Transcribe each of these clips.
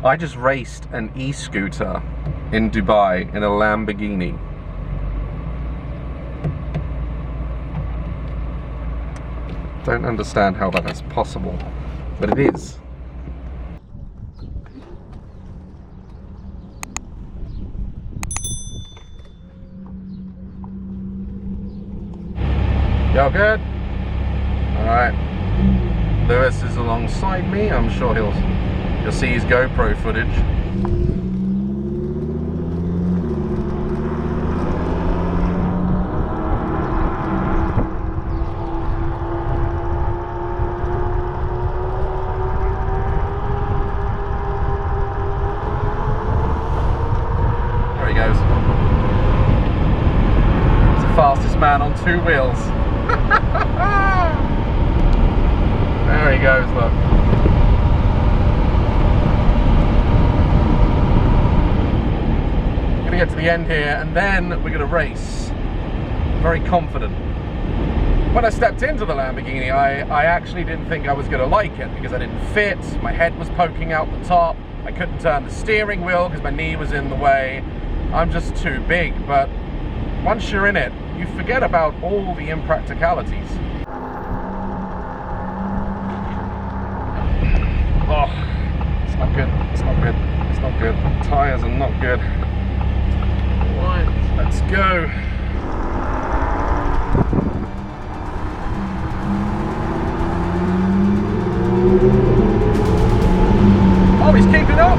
I just raced an e-scooter in Dubai in a Lamborghini. Don't understand how that is possible, but it is. Y'all good? Alright. Lewis is alongside me. I'm sure you'll see his GoPro footage. There he goes. He's the fastest man on 2 wheels. There he goes, look. Gonna get to the end here and then we're gonna race. Very confident. When I stepped into the Lamborghini, I actually didn't think I was gonna like it because I didn't fit, my head was poking out the top, I couldn't turn the steering wheel because my knee was in the way. I'm just too big, but once you're in it, you forget about all the impracticalities. Oh, it's not good, it's not good, it's not good. The tires are not good. Right, let's go. Oh, he's keeping up!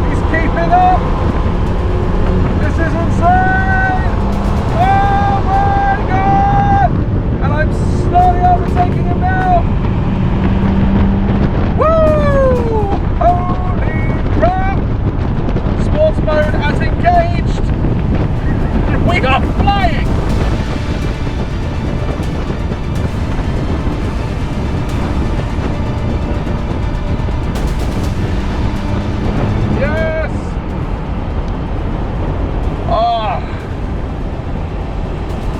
He's keeping up! This is insane! Oh my god! And I'm slowly overtaking him now! Woo! Holy crap! Sports mode as engaged! We are flying! Yes! Ah!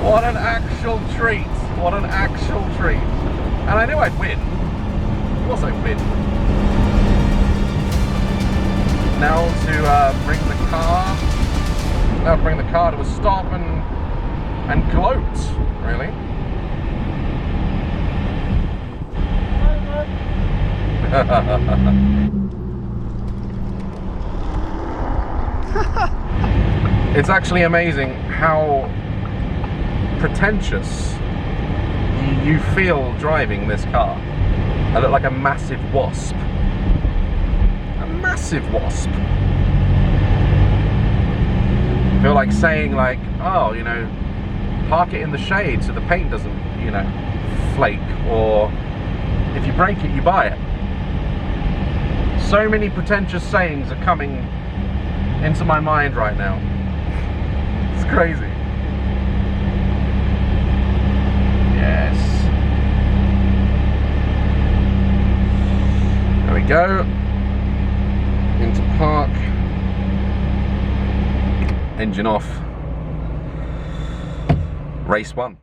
What an actual treat! What an actual treat! And I knew I'd win. Of course I'd win. Now to bring the car to a stop and gloat, really. It's actually amazing how pretentious you feel driving this car. I look like a massive wasp. A massive wasp. I feel like saying like, oh, you know, park it in the shade so the paint doesn't, you know, flake, or if you break it, you buy it. So many pretentious sayings are coming into my mind right now. It's crazy. Yes. There we go. Into park. Engine off. Race 1.